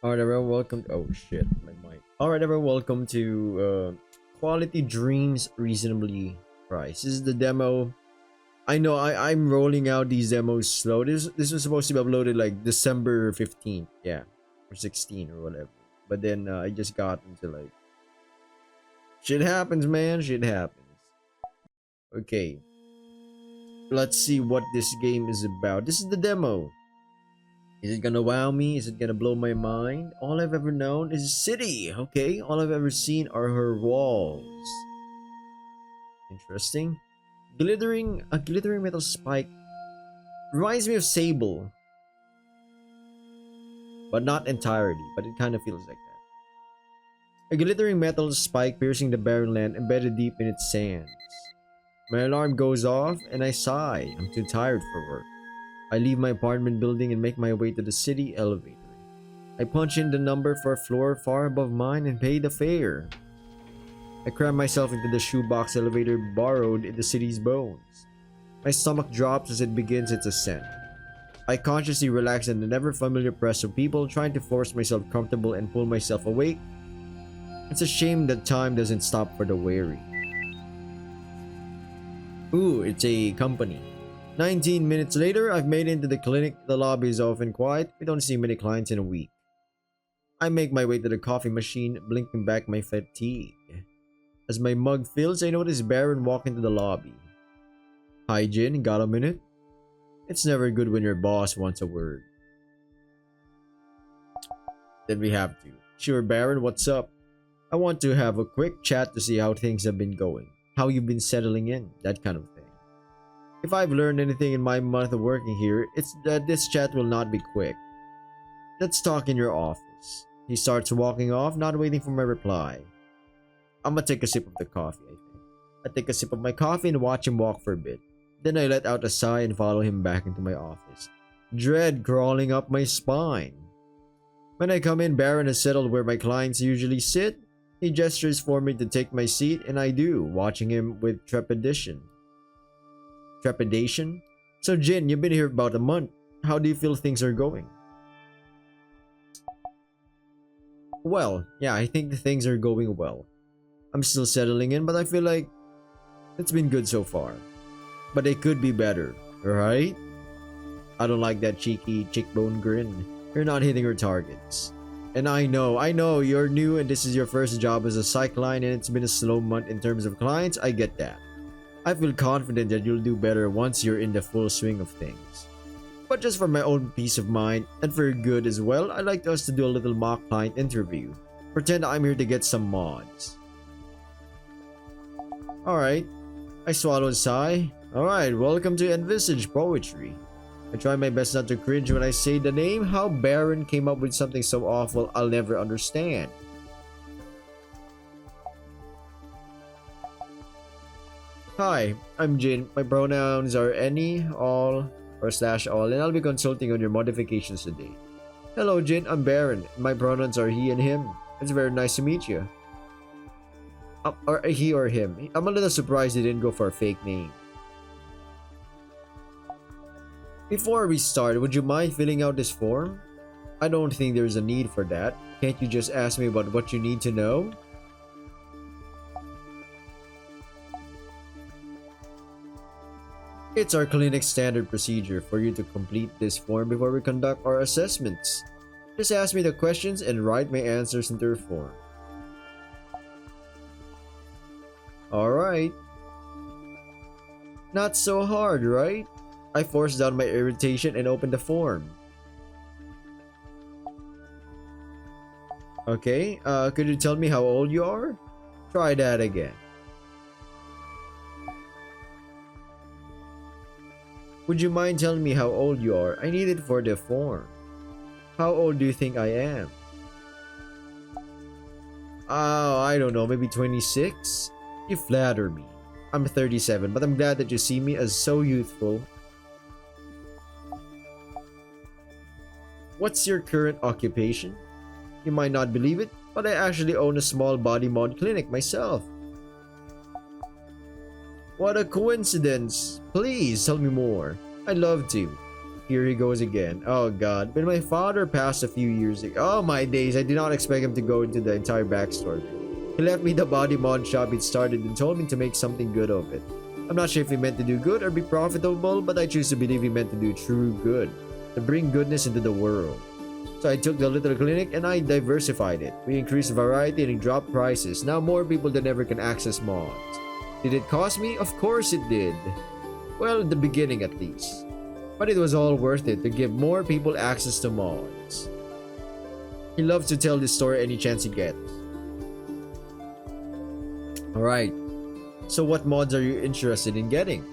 Alright, everyone, welcome. Oh shit, my mic. Alright, everyone, welcome to Quality Dreams Reasonably Priced. This is the demo. I know I'm rolling out these demos slow. This was supposed to be uploaded like December 15th, yeah, or 16 or whatever. But then I just got into like shit happens, man. Shit happens. Okay, let's see what this game is about. This is the demo. Is it gonna wow me? Is it gonna blow my mind? All I've ever known is a city, okay? All I've ever seen are her walls. Interesting. A glittering metal spike reminds me of Sable. But not entirely, but it kind of feels like that. A glittering metal spike piercing the barren land embedded deep in its sands. My alarm goes off and I sigh. I'm too tired for work. I leave my apartment building and make my way to the city elevator. I punch in the number for a floor far above mine and pay the fare. I cram myself into the shoebox elevator borrowed in the city's bones. My stomach drops as it begins its ascent. I consciously relax in the never familiar press of people, trying to force myself comfortable and pull myself awake. It's a shame that time doesn't stop for the weary. Ooh, it's a company. 19 minutes later, I've made it into the clinic. The lobby is often quiet. We don't see many clients in a week. I make my way to the coffee machine, blinking back my fatigue. As my mug fills, I notice Baron walk into the lobby. Hi, Jin. Got a minute? It's never good when your boss wants a word. Then we have to. Sure, Baron, what's up? I want to have a quick chat to see how things have been going. How you've been settling in, that kind of thing. If I've learned anything in my month of working here, it's that this chat will not be quick. Let's talk in your office. He starts walking off, not waiting for my reply. I'm gonna take a sip of the coffee, I think. I take a sip of my coffee and watch him walk for a bit. Then I let out a sigh and follow him back into my office. Dread crawling up my spine. When I come in, Baron has settled where my clients usually sit. He gestures for me to take my seat, and I do, watching him with trepidation. Trepidation? So Jin, you've been here about a month. How do you feel things are going? Well, yeah, I think the things are going well. I'm still settling in, but I feel like it's been good so far. But it could be better, right? I don't like that cheeky cheekbone grin. You're not hitting your targets. And I know, you're new and this is your first job as a psych line and it's been a slow month in terms of clients. I get that. I feel confident that you'll do better once you're in the full swing of things. But just for my own peace of mind and for your good as well, I'd like us to do a little mock client interview. Pretend I'm here to get some mods. Alright. I swallow a sigh. Alright, welcome to Envisage Poetry. I try my best not to cringe when I say the name. How Baron came up with something so awful I'll never understand. Hi, I'm Jin. My pronouns are any, all, or slash all, and I'll be consulting on your modifications today. Hello Jin, I'm Baron. My pronouns are he and him. It's very nice to meet you. Or he or him. I'm a little surprised he didn't go for a fake name. Before we start, would you mind filling out this form? I don't think there's a need for that. Can't you just ask me about what you need to know? It's our clinic's standard procedure for you to complete this form before we conduct our assessments. Just ask me the questions and write my answers into your form. Alright. Not so hard, right? I forced down my irritation and opened the form. Okay, could you tell me how old you are? Try that again. Would you mind telling me how old you are? I need it for the form. How old do you think I am? Oh, I don't know, maybe 26? You flatter me. I'm 37, but I'm glad that you see me as so youthful. What's your current occupation? You might not believe it, but I actually own a small body mod clinic myself. What a coincidence! Please tell me more. I'd love to. Here he goes again. Oh god. When my father passed a few years ago. Oh my days, I did not expect him to go into the entire backstory. He left me the body mod shop he'd started and told me to make something good of it. I'm not sure if he meant to do good or be profitable, but I choose to believe he meant to do true good. To bring goodness into the world. So I took the little clinic and I diversified it. We increased variety and dropped prices. Now more people than ever can access mods. Did it cost me? Of course it did. Well, in the beginning at least. But it was all worth it to give more people access to mods. He loves to tell this story any chance he gets. Alright. So what mods are you interested in getting?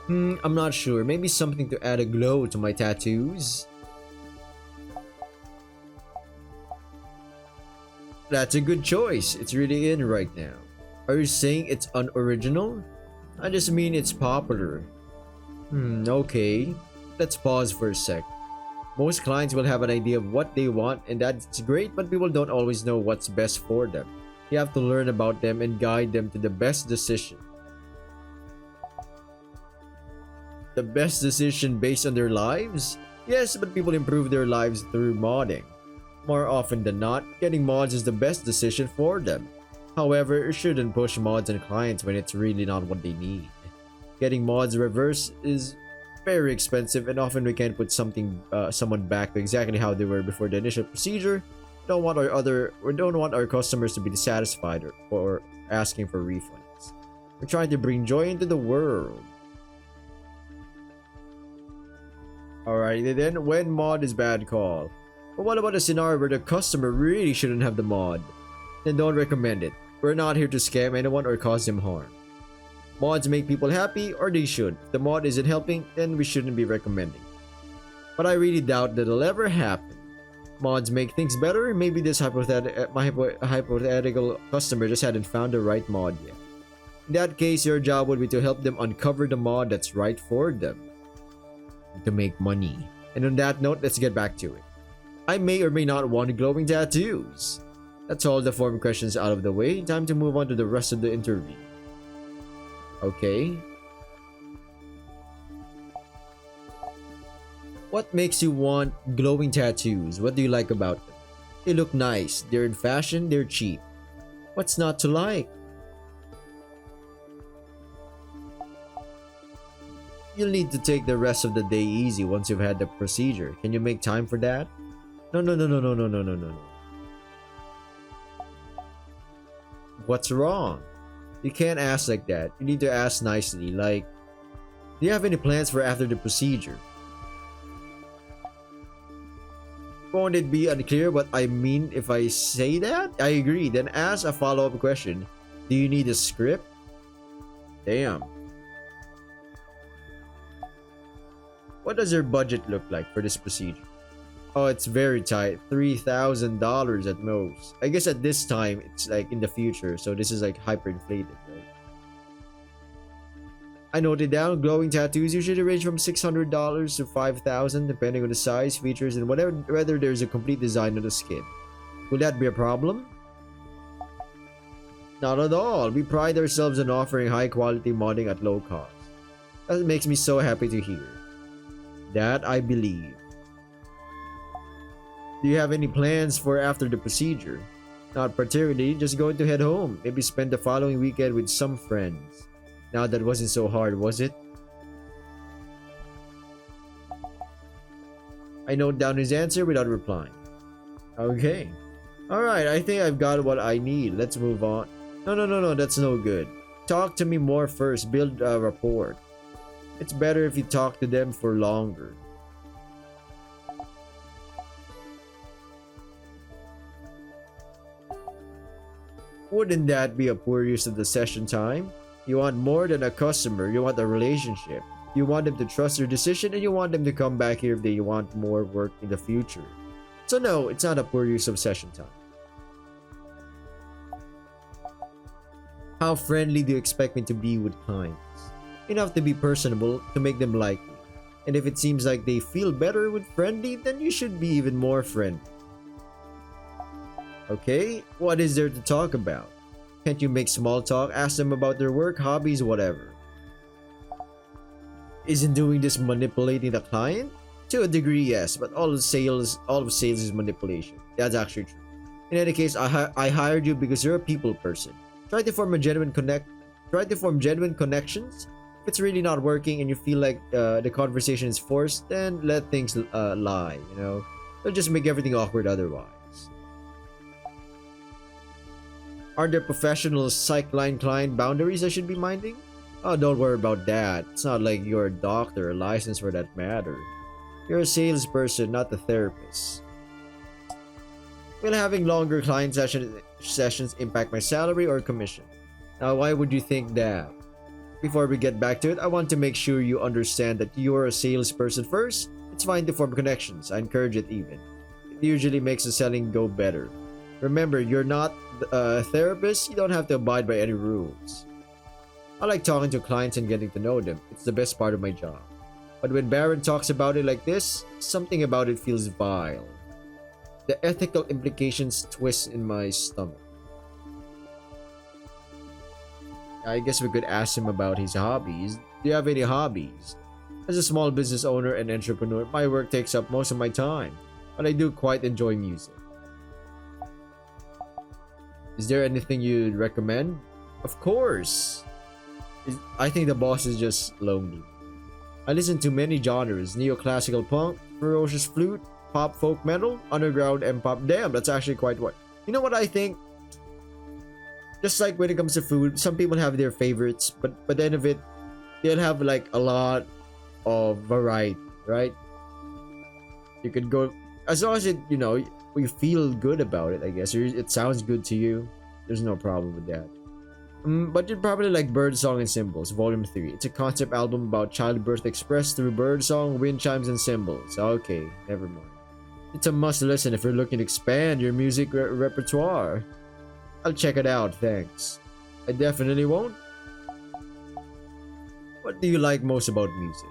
I'm not sure. Maybe something to add a glow to my tattoos? That's a good choice. It's really in right now. Are you saying it's unoriginal? I just mean it's popular. Okay. Let's pause for a sec. Most clients will have an idea of what they want and that's great, but people don't always know what's best for them. You have to learn about them and guide them to the best decision. The best decision based on their lives? Yes, but people improve their lives through modding. More often than not, getting mods is the best decision for them. However, you shouldn't push mods on clients when it's really not what they need. Getting mods reverse is very expensive and often we can't put someone back to exactly how they were before the initial procedure. We don't want our customers to be dissatisfied or asking for refunds. We're trying to bring joy into the world. Alright, then when mod is bad call. But what about a scenario where the customer really shouldn't have the mod? Then don't recommend it. We're not here to scam anyone or cause them harm. Mods make people happy, or they should. If the mod isn't helping, then we shouldn't be recommending. But I really doubt that it'll ever happen. Mods make things better. Maybe this hypothetical customer just hadn't found the right mod yet. In that case, your job would be to help them uncover the mod that's right for them. To make money. And on that note, let's get back to it. I may or may not want glowing tattoos. That's all the form questions out of the way. Time to move on to the rest of the interview. Okay. What makes you want glowing tattoos? What do you like about them? They look nice. They're in fashion. They're cheap. What's not to like? You'll need to take the rest of the day easy once you've had the procedure. Can you make time for that? No. What's wrong? You can't ask like that. You need to ask nicely, like, do you have any plans for after the procedure? Won't it be unclear what I mean if I say that? I agree. Then ask a follow-up question. Do you need a script? Damn. What does your budget look like for this procedure? Oh, it's very tight. $3,000 at most. I guess at this time, it's like in the future. So this is like hyperinflated, right? I noted down glowing tattoos usually range from $600 to $5,000 depending on the size, features, and whether there's a complete design on the skin. Will that be a problem? Not at all. We pride ourselves on offering high quality modding at low cost. That makes me so happy to hear. That I believe. Do you have any plans for after the procedure? Not particularly, just going to head home. Maybe spend the following weekend with some friends. Now that wasn't so hard, was it? I note down his answer without replying. Okay. Alright, I think I've got what I need. Let's move on. No, that's no good. Talk to me more first. Build a rapport. It's better if you talk to them for longer. Wouldn't that be a poor use of the session time? You want more than a customer, you want a relationship. You want them to trust your decision and you want them to come back here if they want more work in the future. So no, it's not a poor use of session time. How friendly do you expect me to be with clients? Enough to be personable to make them like me. And if it seems like they feel better with friendly, then you should be even more friendly. Okay, what is there to talk about? Can't you make small talk? Ask them about their work, hobbies, whatever. Isn't doing this manipulating the client? To a degree, yes, but all of sales is manipulation. That's actually true. In any case, I hired you because you're a people person. Try to form a genuine connect. Try to form genuine connections. If it's really not working and you feel like the conversation is forced, then let things lie. It'll just make everything awkward otherwise. Are there professional client boundaries I should be minding? Oh, don't worry about that. It's not like you're a doctor or licensed for that matter. You're a salesperson, not a therapist. Will having longer client sessions impact my salary or commission? Now, why would you think that? Before we get back to it, I want to make sure you understand that you're a salesperson first. It's fine to form connections. I encourage it even. It usually makes the selling go better. Remember, you're not a therapist. You don't have to abide by any rules. I like talking to clients and getting to know them. It's the best part of my job. But when Baron talks about it like this, something about it feels vile. The ethical implications twist in my stomach. I guess we could ask him about his hobbies. Do you have any hobbies? As a small business owner and entrepreneur, my work takes up most of my time, but I do quite enjoy music. Is there anything you'd recommend? Of course! I think the boss is just lonely. I listen to many genres: neoclassical punk, ferocious flute, pop folk metal, underground, and pop. Damn, that's actually quite what. You know what I think? Just like when it comes to food, some people have their favorites, but the end of it, they'll have like a lot of variety, right? You could go as long as we feel good about it. I guess or it sounds good to you. There's no problem with that. But you'd probably like Birdsong and Symbols, Volume 3. It's a concept album about childbirth expressed through birdsong, wind chimes, and symbols. Okay, never mind. It's a must listen if you're looking to expand your music repertoire. I'll check it out, thanks. I definitely won't. What do you like most about music?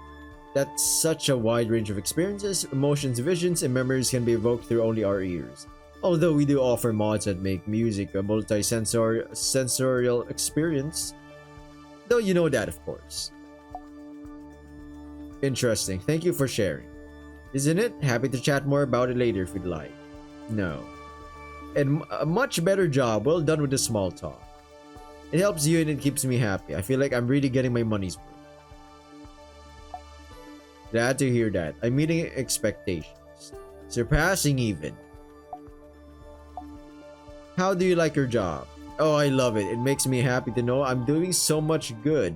That such a wide range of experiences, emotions, visions, and memories can be evoked through only our ears. Although we do offer mods that make music a multi-sensorial experience. Though you know that, of course. Interesting. Thank you for sharing. Isn't it? Happy to chat more about it later if you'd like. No. And a much better job. Well done with the small talk. It helps you and it keeps me happy. I feel like I'm really getting my money's worth. Glad to hear that. I'm meeting expectations. Surpassing even. How do you like your job? Oh, I love it. It makes me happy to know I'm doing so much good.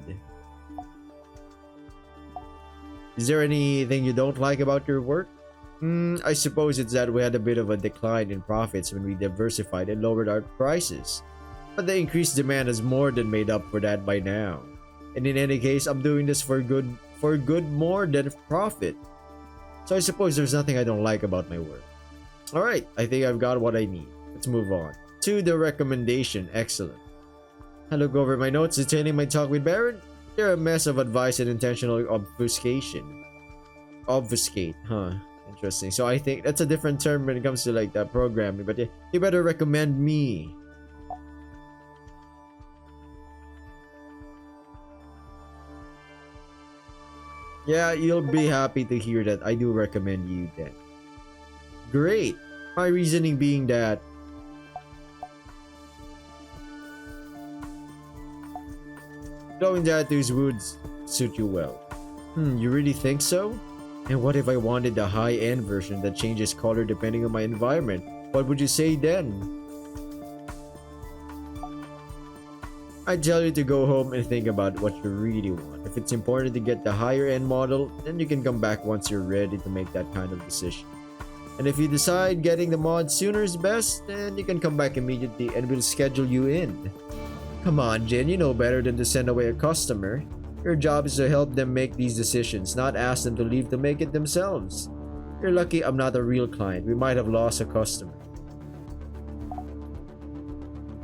Is there anything you don't like about your work? I suppose it's that we had a bit of a decline in profits when we diversified and lowered our prices. But the increased demand has more than made up for that by now. And in any case, I'm doing this for good more than profit. So I suppose there's nothing I don't like about my work. Alright, I think I've got what I need. Let's move on. To the recommendation. Excellent. I look over my notes detailing my talk with Baron. They're a mess of advice and intentional obfuscation. Obfuscate, huh? Interesting. So I think that's a different term when it comes to like that programming. But you better recommend me. Yeah, you'll be happy to hear that I do recommend you then. Great. My reasoning being that glowing tattoos would suit you well. You really think so? And what if I wanted the high-end version that changes color depending on my environment? What would you say then? I tell you to go home and think about what you really want. If it's important to get the higher-end model, then you can come back once you're ready to make that kind of decision. And if you decide getting the mod sooner is best, then you can come back immediately and we'll schedule you in. Come on, Jin, you know better than to send away a customer. Your job is to help them make these decisions, not ask them to leave to make it themselves. You're lucky I'm not a real client. We might have lost a customer.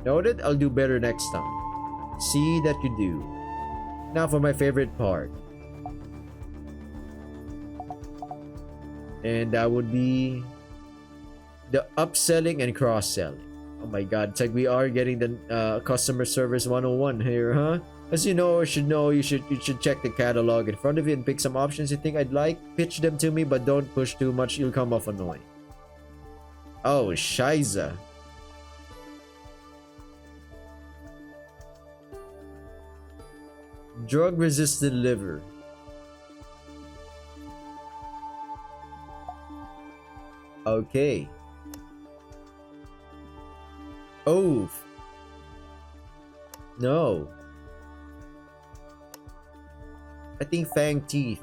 Noted? I'll do better next time. See that you do. Now for my favorite part. And that would be the upselling and cross-selling. Oh my god, it's like we are getting the customer service 101 here, huh? As you know or should know, you should check the catalog in front of you and pick some options you think I'd like. Pitch them to me, but don't push too much. You'll come off annoying. Oh, Shiza. Drug-resistant liver. Okay. Oh. No. I think fang teeth.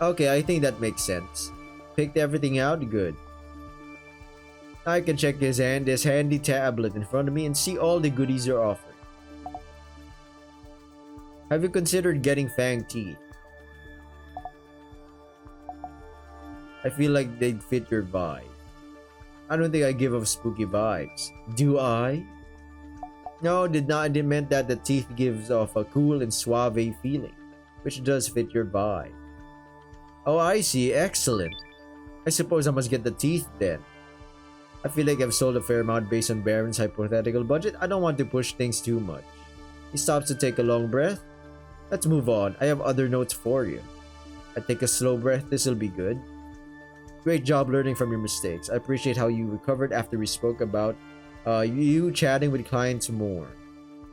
Okay, I think that makes sense. Picked everything out? Good. I can check this handy tablet in front of me and see all the goodies you're offering. Have you considered getting fang teeth? I feel like they'd fit your vibe. I don't think I give off spooky vibes. Do I? No, I didn't meant that the teeth gives off a cool and suave feeling, which does fit your vibe. Oh, I see. Excellent. I suppose I must get the teeth then. I feel like I've sold a fair amount based on Baron's hypothetical budget. I don't want to push things too much. He stops to take a long breath. Let's move on. I have other notes for you. I take a slow breath. This'll be good. Great job learning from your mistakes. I appreciate how you recovered after we spoke about you chatting with clients more.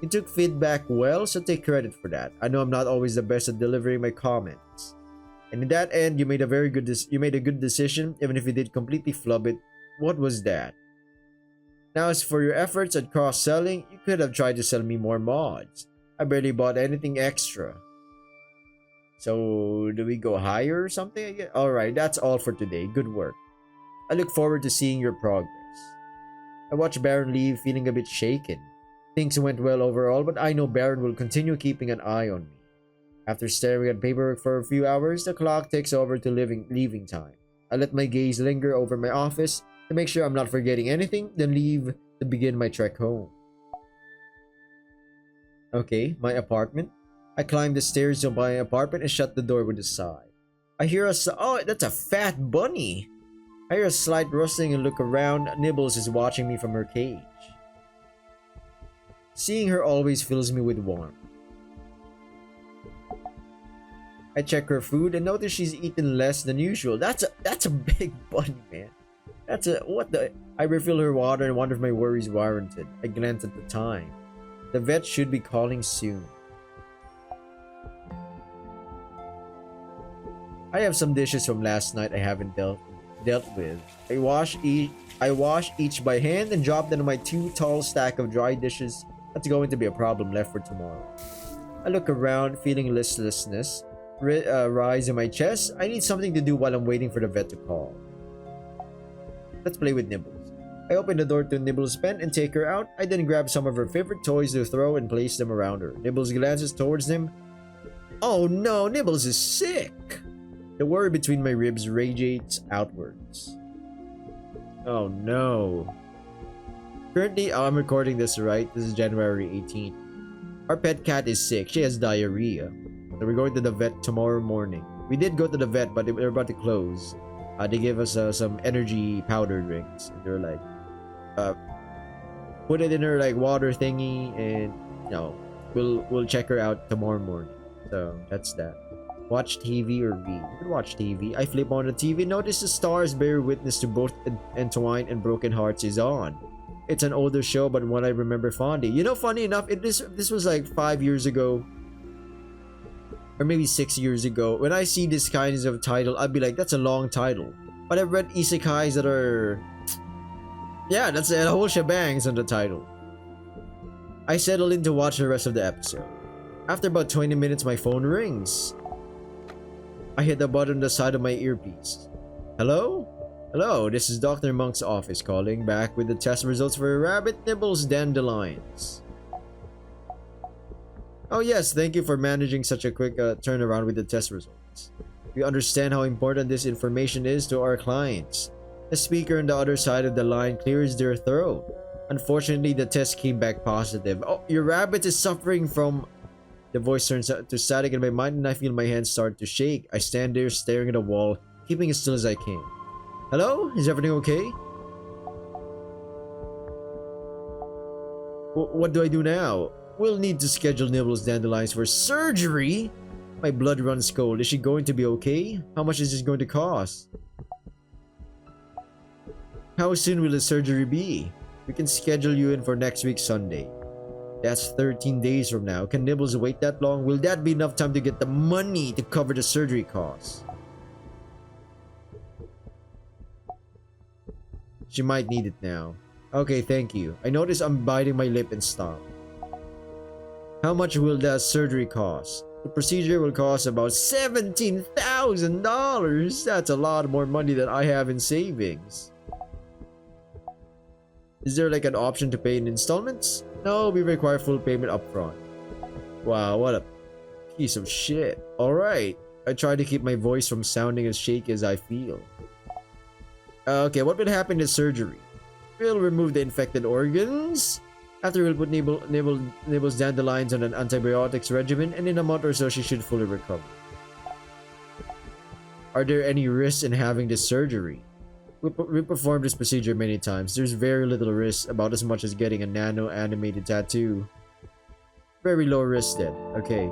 You took feedback well, so take credit for that. I know I'm not always the best at delivering my comments. And in that end, you made a good decision, even if you did completely flub it. What was that? Now, as for your efforts at cross-selling, you could have tried to sell me more mods. I barely bought anything extra. So, do we go higher or something? Alright, that's all for today. Good work. I look forward to seeing your progress. I watched Baron leave feeling a bit shaken. Things went well overall, but I know Baron will continue keeping an eye on me. After staring at paperwork for a few hours, the clock ticks over to leaving time. I let my gaze linger over my office to make sure I'm not forgetting anything, then leave to begin my trek home. Okay, my apartment. I climb the stairs to my apartment and shut the door with a sigh. I hear oh, that's a fat bunny! I hear a slight rustling and look around. Nibbles is watching me from her cage. Seeing her always fills me with warmth. I check her food and notice she's eaten less than usual. That's a big bunny, man. What the? I refill her water and wonder if my worries warranted. I glance at the time. The vet should be calling soon. I have some dishes from last night I haven't dealt with. I wash each by hand and drop them in my too tall stack of dry dishes. That's going to be a problem left for tomorrow. I look around, feeling listlessness rise in my chest. I need something to do while I'm waiting for the vet to call. Let's play with Nibbles. I open the door to Nibbles' pen and take her out. I then grab some of her favorite toys to throw and place them around her. Nibbles glances towards them. Oh no, Nibbles is sick! The worry between my ribs radiates outwards. Oh no. Currently, I'm recording this right. This is January 18th. Our pet cat is sick. She has diarrhea. So we're going to the vet tomorrow morning. We did go to the vet, but they're about to close. They gave us some energy powder drinks. And they're like, put it in her like water thingy, and we'll check her out tomorrow morning. So that's that. Watch TV or read. You can watch TV. I flip on the TV. Notice the stars bear witness to both Entwined and Broken Hearts is on. It's an older show, but one I remember fondly. You know, funny enough, this was like 5 years ago, or maybe 6 years ago. When I see this kind of title, I'd be like, that's a long title. But I've read isekais that are, yeah, that's a whole shebang's on the title. I settle in to watch the rest of the episode. After about 20 minutes, my phone rings. I hit the button on the side of my earpiece. Hello? Hello, this is Dr. Monk's office calling back with the test results for Rabbit Nibbles Dandelions. Oh yes, thank you for managing such a quick turnaround with the test results. We understand how important this information is to our clients. The speaker on the other side of the line clears their throat. Unfortunately, the test came back positive. Oh, your rabbit is suffering from... The voice turns to static in my mind and I feel my hands start to shake. I stand there staring at the wall, keeping as still as I can. Hello? Is everything okay? What do I do now? We'll need to schedule Nibbles Dandelions for surgery. My blood runs cold. Is she going to be okay? How much is this going to cost? How soon will the surgery be? We can schedule you in for next week Sunday. That's 13 days from now. Can Nibbles wait that long? Will that be enough time to get the money to cover the surgery costs? She might need it now. Okay, thank you. I notice I'm biting my lip and stop. How much will that surgery cost? The procedure will cost about $17,000. That's a lot more money than I have in savings. Is there like an option to pay in installments? No, we require full payment upfront. Wow, what a piece of shit. Alright, I try to keep my voice from sounding as shaky as I feel. Okay, what will happen in surgery? We'll remove the infected organs. After we'll put Nibbles Dandelions on an antibiotics regimen, and in a month or so she should fully recover. Are there any risks in having this surgery? We performed this procedure many times. There's very little risk, about as much as getting a nano-animated tattoo. Very low risk then. Okay.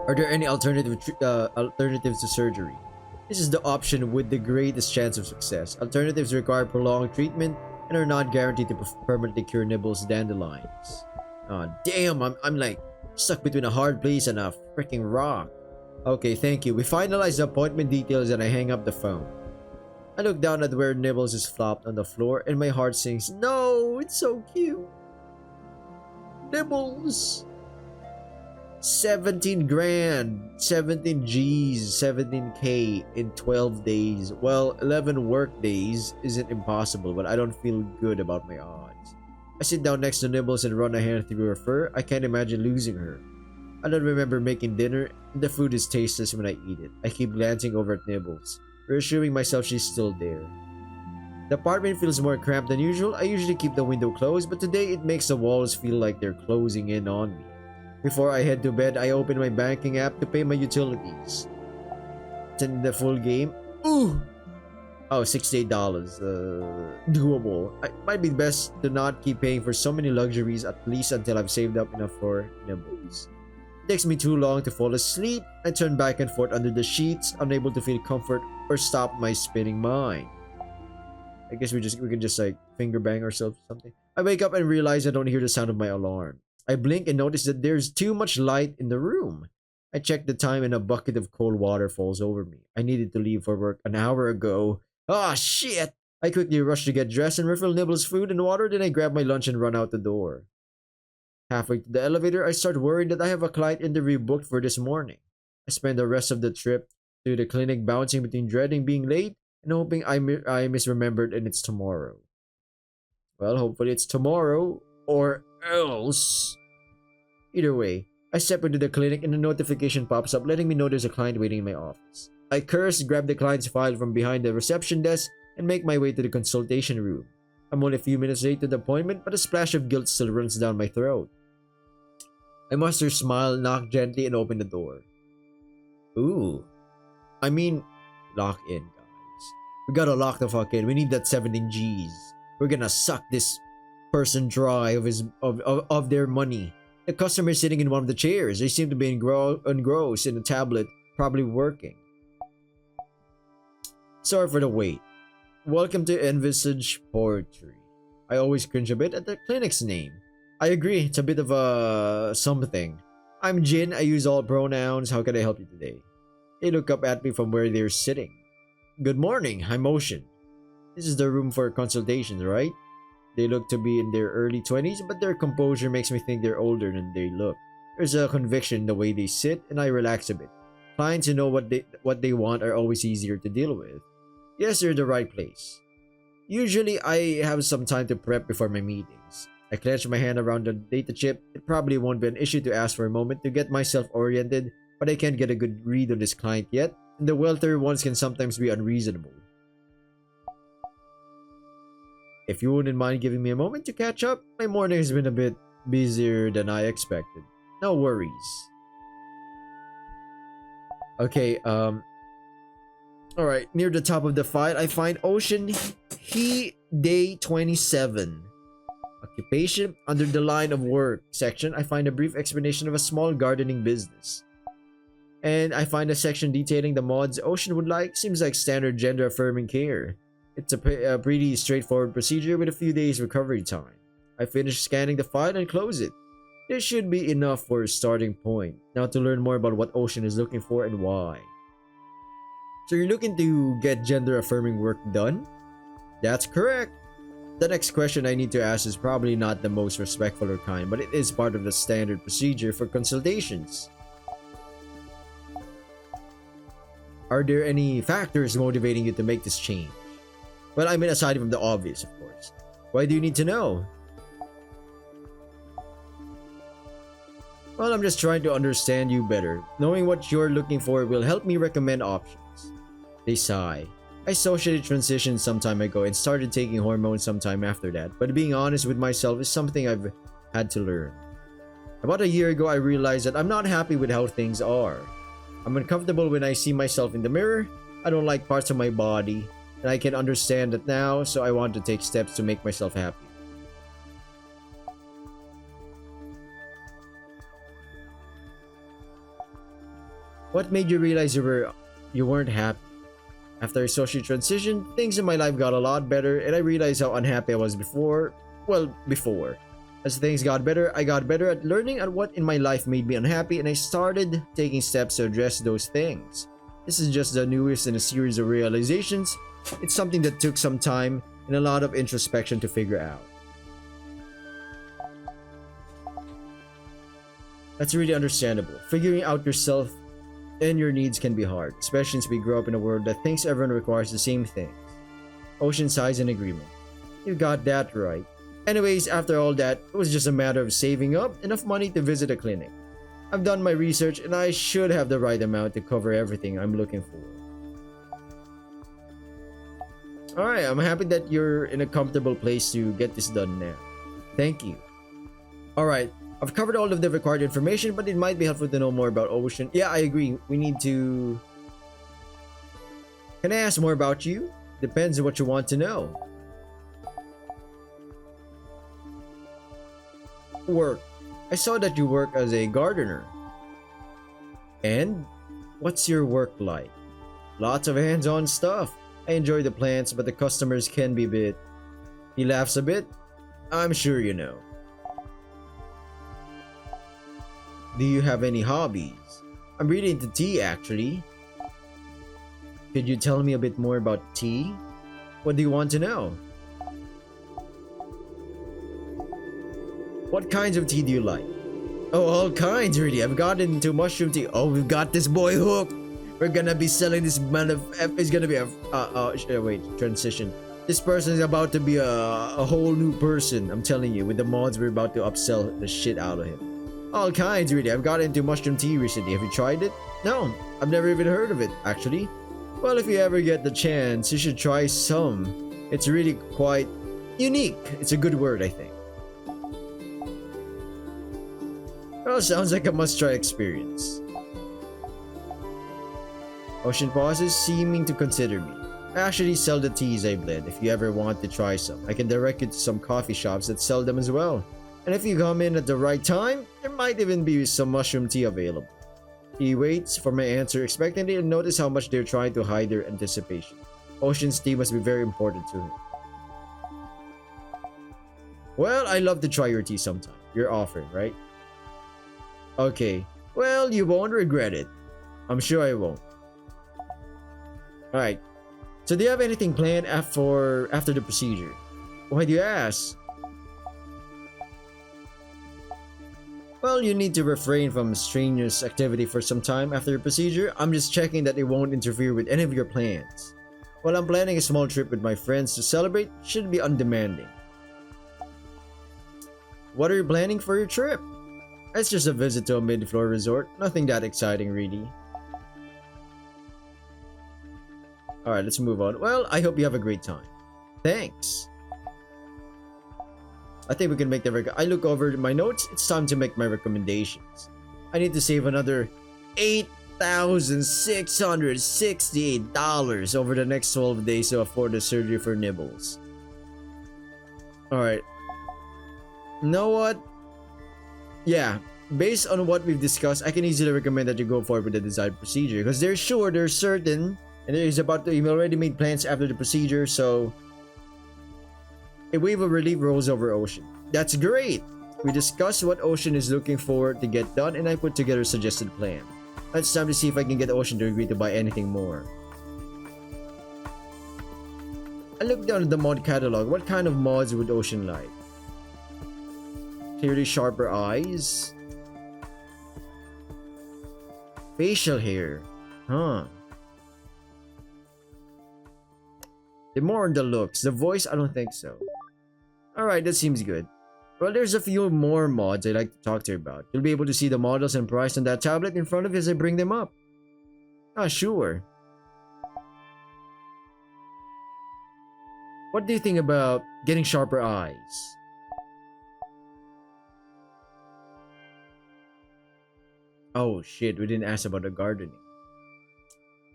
Are there any alternatives to surgery? This is the option with the greatest chance of success. Alternatives require prolonged treatment and are not guaranteed to permanently cure Nibbles Dandelions. Oh damn, I'm like stuck between a hard place and a freaking rock. Okay, thank you. We finalized the appointment details and I hang up the phone. I look down at where Nibbles is flopped on the floor and my heart sings, no, it's so cute. Nibbles. 17 grand, 17 G's, 17K in 12 days. Well, 11 work days isn't impossible, but I don't feel good about my odds. I sit down next to Nibbles and run a hand through her fur. I can't imagine losing her. I don't remember making dinner, and the food is tasteless when I eat it. I keep glancing over at Nibbles, reassuring myself she's still there. The apartment feels more cramped than usual. I usually keep the window closed, but today it makes the walls feel like they're closing in on me. Before I head to bed, I open my banking app to pay my utilities. It's in the full game. Ooh! Oh, $68. Doable. It might be best to not keep paying for so many luxuries, at least until I've saved up enough for Nibbles. It takes me too long to fall asleep. I turn back and forth under the sheets, unable to feel comfort or stop my spinning mind. I guess we can just like finger bang ourselves or something. I wake up and realize I don't hear the sound of my alarm. I blink and notice that there's too much light in the room. I check the time and a bucket of cold water falls over me. I needed to leave for work an hour ago. Ah, shit! I quickly rush to get dressed and refill Nibbles' food and water, then I grab my lunch and run out the door. Halfway to the elevator, I start worrying that I have a client interview booked for this morning. I spend the rest of the trip to the clinic bouncing between dreading being late and hoping I misremembered and it's tomorrow. Well, hopefully it's tomorrow, or else. Either way, I step into the clinic and a notification pops up letting me know there's a client waiting in my office. I curse, grab the client's file from behind the reception desk, and make my way to the consultation room. I'm only a few minutes late to the appointment, but a splash of guilt still runs down my throat. I muster a smile, knock gently, and open the door. Ooh. I mean, lock in, guys. We gotta lock the fuck in. We need that 17 G's. We're gonna suck this person dry of their money. The customer is sitting in one of the chairs. They seem to be engrossed in a tablet, probably working. Sorry for the wait. Welcome to Envisage Poetry. I always cringe a bit at the clinic's name. I agree, it's a bit of a something. I'm Jin, I use all pronouns. How can I help you today? They look up at me from where they're sitting. Good morning, I'm Ocean. This is the room for consultations, right? They look to be in their early 20s, but their composure makes me think they're older than they look. There's a conviction in the way they sit, and I relax a bit. Clients who know what they want are always easier to deal with. Yes, you're in the right place. Usually, I have some time to prep before my meetings. I clench my hand around the data chip. It probably won't be an issue to ask for a moment to get myself oriented, but I can't get a good read on this client yet, and the wealthier ones can sometimes be unreasonable. If you wouldn't mind giving me a moment to catch up, my morning has been a bit busier than I expected. No worries. Okay, alright, near the top of the file, I find Ocean He Day 27. occupation, under the line of work section, I find a brief explanation of a small gardening business. And I find a section detailing the mods Ocean would like. Seems like standard gender affirming care. It's a pretty straightforward procedure with a few days recovery time. I finish scanning the file and close it. This should be enough for a starting point. Now to learn more about what Ocean is looking for and why. So you're looking to get gender affirming work done? That's correct. The next question I need to ask is probably not the most respectful or kind, but it is part of the standard procedure for consultations. Are there any factors motivating you to make this change? Well, I mean aside from the obvious, of course. Why do you need to know? Well, I'm just trying to understand you better. Knowing what you're looking for will help me recommend options. They sigh. I socially transitioned some time ago and started taking hormones sometime after that, but being honest with myself is something I've had to learn. About a year ago, I realized that I'm not happy with how things are. I'm uncomfortable when I see myself in the mirror. I don't like parts of my body, and I can understand that now, so I want to take steps to make myself happy. What made you realize you weren't happy? After I socially transitioned, things in my life got a lot better, and I realized how unhappy I was before. Well, before. As things got better, I got better at learning at what in my life made me unhappy, and I started taking steps to address those things. This is just the newest in a series of realizations. It's something that took some time and a lot of introspection to figure out. That's really understandable. Figuring out yourself and your needs can be hard, especially since we grow up in a world that thinks everyone requires the same things. Ocean sighs in agreement. You got that right. Anyways, after all that, it was just a matter of saving up enough money to visit a clinic. I've done my research and I should have the right amount to cover everything I'm looking for. Alright, I'm happy that you're in a comfortable place to get this done now. Thank you. Alright, I've covered all of the required information, but it might be helpful to know more about Ocean. Yeah, I agree. We need to... Can I ask more about you? Depends on what you want to know. Work. I saw that you work as a gardener. And? What's your work like? Lots of hands-on stuff. I enjoy the plants, but the customers can be a bit... He laughs a bit. I'm sure you know. Do you have any hobbies? I'm really into tea, actually. Could you tell me a bit more about tea? What do you want to know? What kinds of tea do you like? Oh, all kinds, really. I've gotten into mushroom tea. Oh, we've got this boy hooked. We're gonna be selling this man of... It's gonna be a... wait, transition. This person is about to be a whole new person. I'm telling you, with the mods, we're about to upsell the shit out of him. All kinds, really. I've got into mushroom tea recently. Have you tried it? No, I've never even heard of it, actually. Well, if you ever get the chance, you should try some. It's really quite unique. It's a good word, I think. Well, sounds like a must-try experience. Ocean pauses, seeming to consider me. I actually sell the teas I blend if you ever want to try some. I can direct you to some coffee shops that sell them as well. And if you come in at the right time, there might even be some mushroom tea available. He waits for my answer expectantly and notice how much they're trying to hide their anticipation. Ocean's tea must be very important to him. Well, I'd love to try your tea sometime. You're offering, right? Okay. Well, you won't regret it. I'm sure I won't. Alright. So do you have anything planned after the procedure? Why do you ask? Well, you need to refrain from strenuous activity for some time after the procedure. I'm just checking that it won't interfere with any of your plans. Well, I'm planning a small trip with my friends to celebrate. Should be undemanding. What are you planning for your trip? It's just a visit to a mid-floor resort. Nothing that exciting, really. Alright, let's move on. Well, I hope you have a great time. Thanks. I think we can make the I look over my notes. It's time to make my recommendations. I need to save another $8,668 over the next 12 days to afford the surgery for nibbles. Alright. You know what? Yeah, based on what we've discussed, I can easily recommend that you go forward with the desired procedure because they're sure, they're certain, and it is about to. You've already made plans after the procedure, so a wave of relief rolls over Ocean. That's great. We discussed what Ocean is looking for to get done, and I put together a suggested plan. It's time to see if I can get Ocean to agree to buy anything more. I looked down at the mod catalog. What kind of mods would Ocean like? Clearly sharper eyes. Facial hair. Huh. The more on the looks. The voice, I don't think so. Alright, that seems good. Well, there's a few more mods I'd like to talk to you about. You'll be able to see the models and price on that tablet in front of you as I bring them up. Ah, sure. What do you think about getting sharper eyes? Oh shit, we didn't ask about the gardening.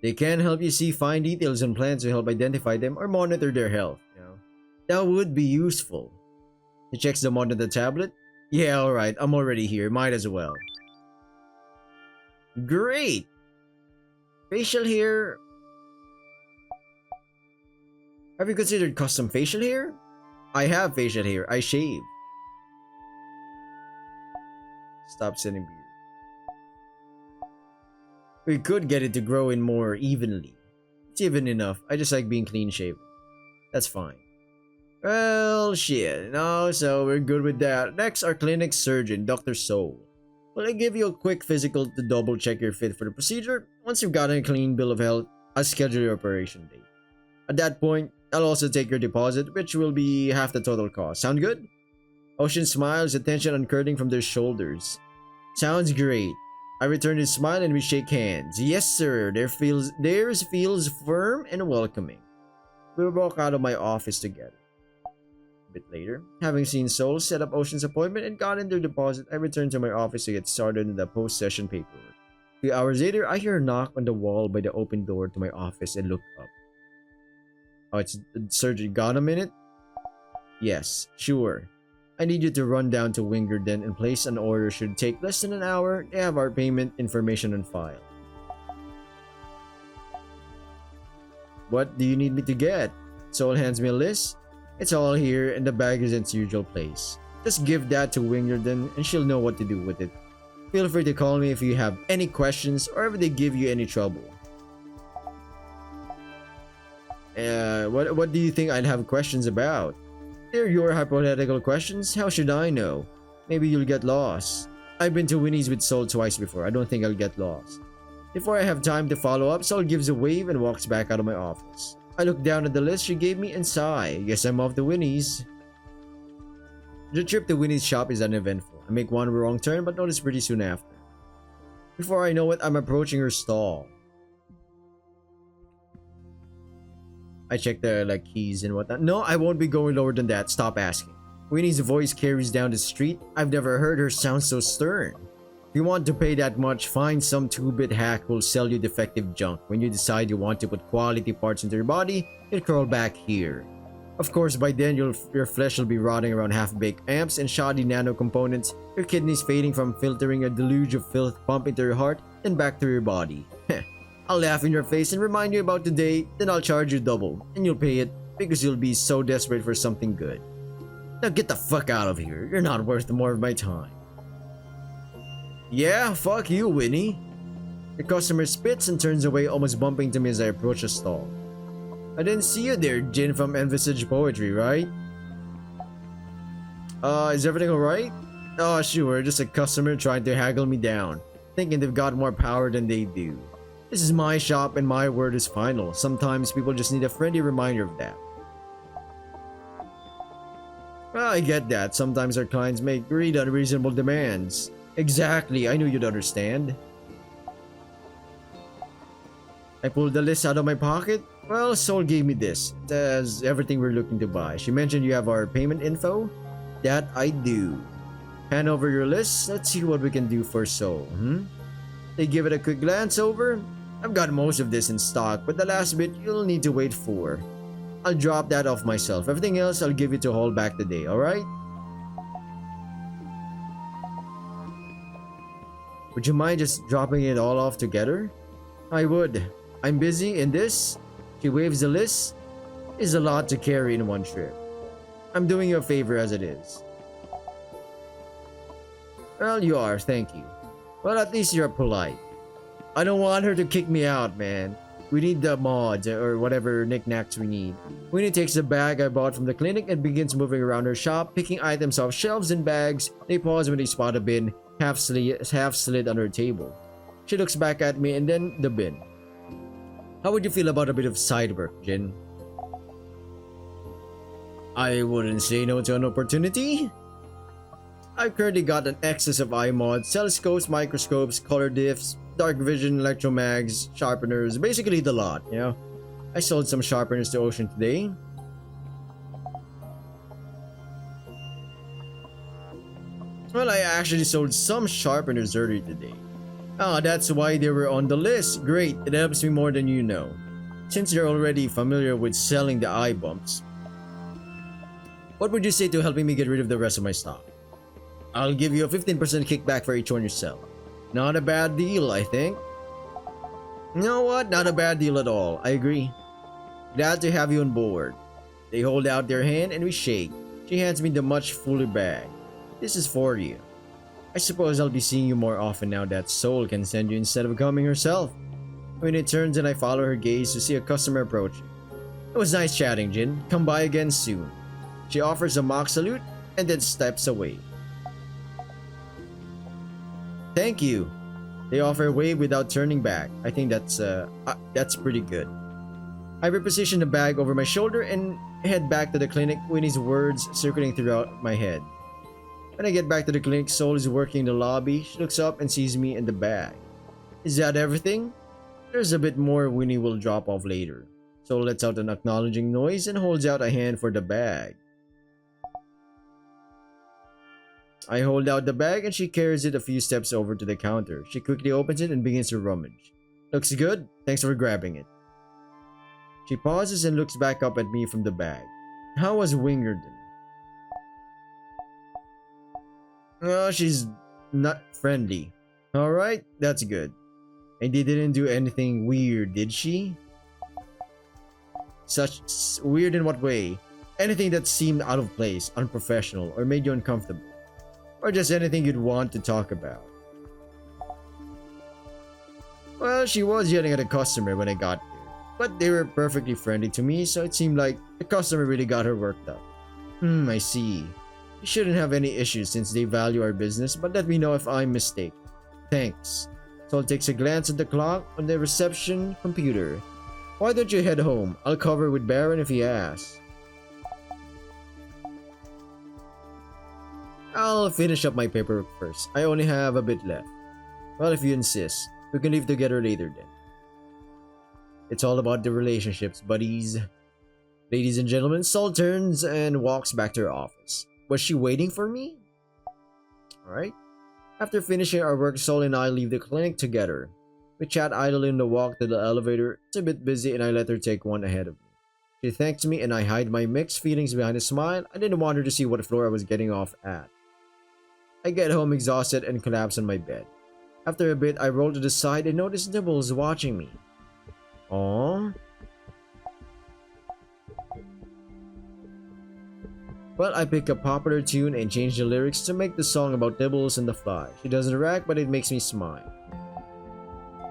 They can help you see fine details and plants to help identify them or monitor their health, you know. That would be useful. He checks the mod on the tablet. Yeah, alright, I'm already here, might as well. Great! Facial hair. Have you considered custom facial hair? I have facial hair, I shave. Stop sending beard. We could get it to grow in more evenly. It's even enough, I just like being clean shaven. That's fine. Well, shit. No, so we're good with that. Next, our clinic surgeon, Dr. Soul. Will I give you a quick physical to double check your fit for the procedure? Once you've gotten a clean bill of health, I'll schedule your operation date. At that point, I'll also take your deposit, which will be half the total cost. Sound good? Ocean smiles, attention uncurling from their shoulders. Sounds great. I return his smile and we shake hands. Yes, sir. Theirs feels firm and welcoming. We walk out of my office together. A bit later, having seen Soul set up Ocean's appointment and gotten their deposit, I return to my office to get started on the post-session paperwork. A few hours later, I hear a knock on the wall by the open door to my office and look up. Oh, it's the surgeon. Got a minute? Yes, sure. I need you to run down to Wingerden and place an order. Should take less than an hour. They have our payment information on file. What do you need me to get? Soul hands me a list. It's all here and the bag is in its usual place. Just give that to Wingerden and she'll know what to do with it. Feel free to call me if you have any questions or if they give you any trouble. What do you think I'd have questions about? They're your hypothetical questions. How should I know? Maybe you'll get lost. I've been to Winnie's with Soul twice before. I don't think I'll get lost. Before I have time to follow up, Soul gives a wave and walks back out of my office. I look down at the list she gave me and sigh. Guess I'm off to Winnie's. The trip to Winnie's shop is uneventful. I make one wrong turn but notice pretty soon after. Before I know it, I'm approaching her stall. I check the keys and whatnot. No, I won't be going lower than that. Stop asking. Winnie's voice carries down the street. I've never heard her sound so stern. If you want to pay that much, find some 2-bit hack who'll sell you defective junk. When you decide you want to put quality parts into your body, you'll crawl back here. Of course, by then your flesh will be rotting around half-baked amps and shoddy nano components, your kidneys fading from filtering a deluge of filth pump into your heart and back to your body. I'll laugh in your face and remind you about today, then I'll charge you double, and you'll pay it because you'll be so desperate for something good. Now get the fuck out of here, you're not worth more of my time. Yeah, fuck you, Winnie. The customer spits and turns away, almost bumping to me as I approach the stall. I didn't see you there, Jin from Envisage Poetry, right? Is everything alright? Oh, sure, just a customer trying to haggle me down, thinking they've got more power than they do. This is my shop and my word is final. Sometimes people just need a friendly reminder of that. Well, I get that. Sometimes our clients make great unreasonable demands. Exactly, I knew you'd understand. I pulled the list out of my pocket. Well, Soul gave me this. It has everything we're looking to buy. She mentioned you have our payment info. That I do. Hand over your list. Let's see what we can do for Soul. They give it a quick glance over. I've got most of this in stock, but the last bit you'll need to wait for. I'll drop that off myself. Everything else I'll give you to hold back today, alright? Would you mind just dropping it all off together? I would. I'm busy and this, she waves the list, is a lot to carry in one trip. I'm doing you a favor as it is. Well, you are, thank you. Well, at least you're polite. I don't want her to kick me out, man. We need the mods or whatever knickknacks we need. Winnie takes the bag I bought from the clinic and begins moving around her shop, picking items off shelves and bags. They pause when they spot a bin half slid under a table. She looks back at me and then the bin. How would you feel about a bit of side work, Jin? I wouldn't say no to an opportunity. I've currently got an excess of eye mods, telescopes, microscopes, color diffs, dark vision, electromags, sharpeners, basically the lot, you know. I sold some sharpeners to Ocean today. Well, I actually sold some sharpeners earlier today. Ah, that's why they were on the list. Great, it helps me more than you know. Since you're already familiar with selling the eye bumps, what would you say to helping me get rid of the rest of my stock? I'll give you a 15% kickback for each one you sell. Not a bad deal, I think. You know what? Not a bad deal at all. I agree. Glad to have you on board. They hold out their hand and we shake. She hands me the much fuller bag. This is for you. I suppose I'll be seeing you more often now that Soul can send you instead of coming herself. When it turns and I follow her gaze to see a customer approaching. It was nice chatting, Jin. Come by again soon. She offers a mock salute and then steps away. Thank you. They offer a wave without turning back. I think that's pretty good. I reposition the bag over my shoulder and head back to the clinic, Winnie's words circling throughout my head. When I get back to the clinic, Soul is working in the lobby. She looks up and sees me and the bag. Is that everything? There's a bit more Winnie will drop off later. Soul lets out an acknowledging noise and holds out a hand for the bag. I hold out the bag and she carries it a few steps over to the counter. She quickly opens it and begins to rummage. Looks good. Thanks for grabbing it. She pauses and looks back up at me from the bag. How was Wingerton? Oh, she's not friendly. Alright, that's good. And they didn't do anything weird, did she? Such weird in what way? Anything that seemed out of place, unprofessional, or made you uncomfortable. Or just anything you'd want to talk about. Well, she was yelling at a customer when I got there. But they were perfectly friendly to me, so it seemed like the customer really got her worked up. I see. You shouldn't have any issues since they value our business, but let me know if I'm mistaken. Thanks. Sol takes a glance at the clock on the reception computer. Why don't you head home? I'll cover with Baron if he asks. I'll finish up my paperwork first. I only have a bit left. Well, if you insist, we can leave together later then. It's all about the relationships, buddies. Ladies and gentlemen, Sol turns and walks back to her office. Was she waiting for me? Alright. After finishing our work, Sol and I leave the clinic together. We chat idly in the walk to the elevator. It's a bit busy and I let her take one ahead of me. She thanks me and I hide my mixed feelings behind a smile. I didn't want her to see what floor I was getting off at. I get home exhausted and collapse on my bed. After a bit, I roll to the side and notice Nibbles watching me. Aww. Well, I pick a popular tune and change the lyrics to make the song about Nibbles and the fly. She doesn't react, but it makes me smile.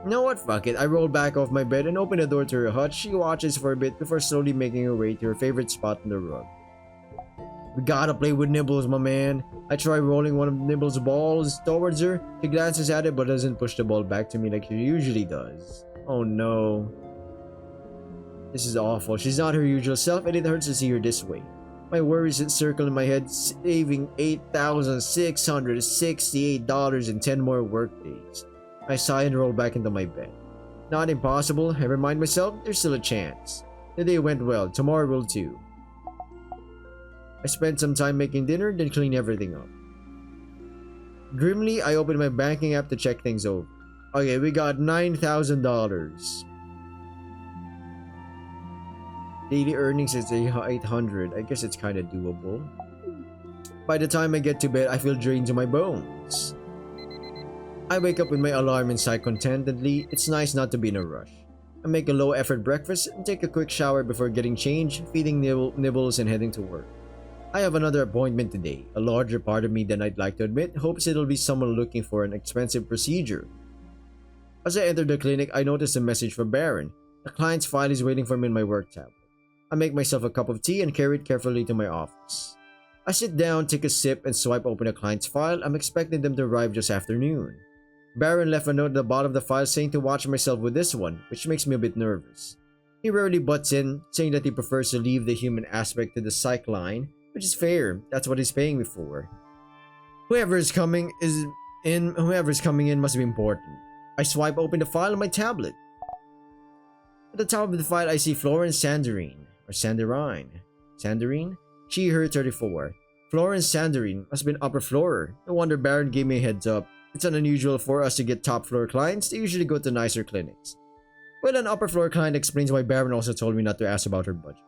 You know what? Fuck it. I roll back off my bed and open the door to her hut. She watches for a bit before slowly making her way to her favorite spot on the rug. We gotta play with Nibbles, my man. I try rolling one of Nibbles' balls towards her. She glances at it but doesn't push the ball back to me like she usually does. Oh no. This is awful. She's not her usual self and it hurts to see her this way. My worries circle in my head, saving $8,668 in 10 more workdays. I sigh and roll back into my bed. Not impossible, I remind myself there's still a chance. The day went well, tomorrow will too. I spent some time making dinner, then clean everything up. Grimly, I opened my banking app to check things over. Okay, we got $9,000. Daily earnings is 800. I guess it's kind of doable. By the time I get to bed, I feel drained to my bones. I wake up with my alarm inside contentedly. It's nice not to be in a rush. I make a low-effort breakfast and take a quick shower before getting changed, feeding nibbles and heading to work. I have another appointment today. A larger part of me than I'd like to admit hopes it'll be someone looking for an expensive procedure. As I enter the clinic, I notice a message from Baron. The client's file is waiting for me in my work tablet. I make myself a cup of tea and carry it carefully to my office. I sit down, take a sip, and swipe open the client's file. I'm expecting them to arrive this afternoon. Baron left a note at the bottom of the file saying to watch myself with this one, which makes me a bit nervous. He rarely butts in, saying that he prefers to leave the human aspect to the psych line, which is fair. That's what he's paying me for. Whoever's coming in must be important. I swipe open the file on my tablet. At the top of the file, I see Florence Sanderine, or Sanderine. Sanderine? She, her, 34. Florence Sanderine must be an upper floorer. No wonder Baron gave me a heads up. It's unusual for us to get top floor clients. They usually go to nicer clinics. Well, an upper floor client explains why Baron also told me not to ask about her budget.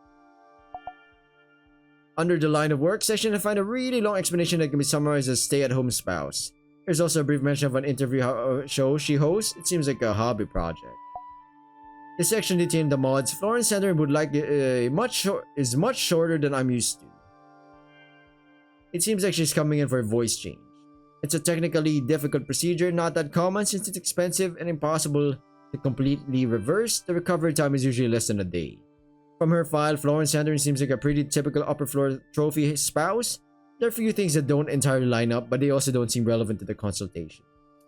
Under the line of work section, I find a really long explanation that can be summarized as stay-at-home spouse. There's also a brief mention of an interview show she hosts. It seems like a hobby project. The section detained the mods. Florence Center would like is much shorter than I'm used to. It seems like she's coming in for a voice change. It's a technically difficult procedure, not that common since it's expensive and impossible to completely reverse. The recovery time is usually less than a day. From her file, Florence Sanderine seems like a pretty typical upper floor trophy spouse. There are a few things that don't entirely line up, but they also don't seem relevant to the consultation.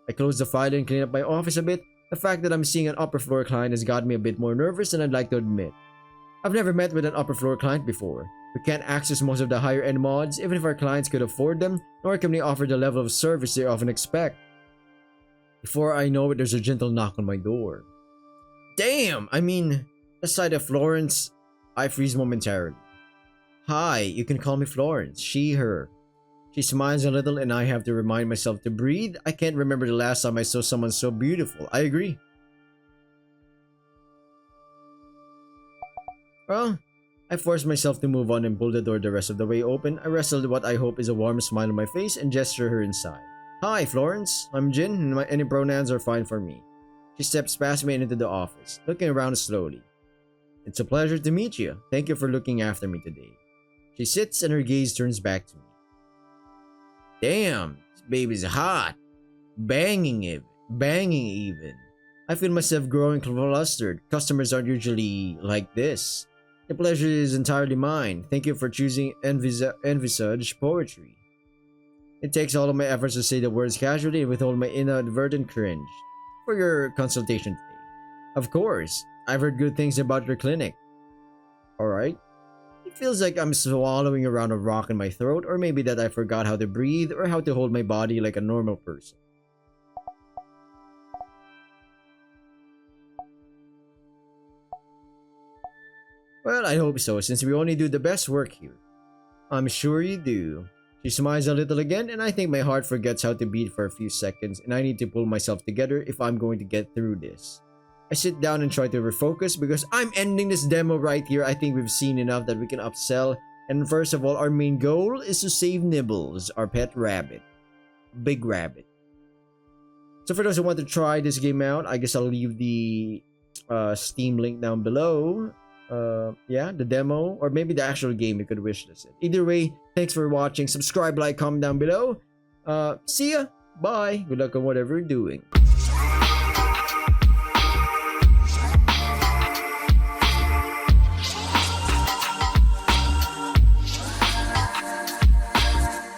I close the file and clean up my office a bit. The fact that I'm seeing an upper floor client has got me a bit more nervous than I'd like to admit. I've never met with an upper floor client before. We can't access most of the higher end mods, even if our clients could afford them, nor can we offer the level of service they often expect. Before I know it, there's a gentle knock on my door. Damn! I mean, aside of Florence, I freeze momentarily. Hi, you can call me Florence. She, her. She smiles a little and I have to remind myself to breathe. I can't remember the last time I saw someone so beautiful. I agree. Well, I force myself to move on and pull the door the rest of the way open. I wrestle what I hope is a warm smile on my face and gesture her inside. Hi, Florence. I'm Jin and any pronouns are fine for me. She steps past me and into the office, looking around slowly. It's a pleasure to meet you. Thank you for looking after me today. She sits and her gaze turns back to me. Damn, this baby's hot. Banging even. I feel myself growing flustered. Customers aren't usually like this. The pleasure is entirely mine. Thank you for choosing envisage poetry. It takes all of my efforts to say the words casually and withhold my inadvertent cringe. For your consultation today. Of course, I've heard good things about your clinic. Alright. It feels like I'm swallowing around a rock in my throat, or maybe that I forgot how to breathe or how to hold my body like a normal person. Well, I hope so, since we only do the best work here. I'm sure you do. She smiles a little again, and I think my heart forgets how to beat for a few seconds, and I need to pull myself together if I'm going to get through this. I sit down and try to refocus because I'm ending this demo right here. I think we've seen enough that we can upsell. And first of all, our main goal is to save Nibbles, our pet rabbit. Big rabbit. So for those who want to try this game out, I guess I'll leave the Steam link down below. Yeah, the demo, or maybe the actual game you could wish this in. Either way, thanks for watching. Subscribe, like, comment down below. See ya. Bye. Good luck on whatever you're doing.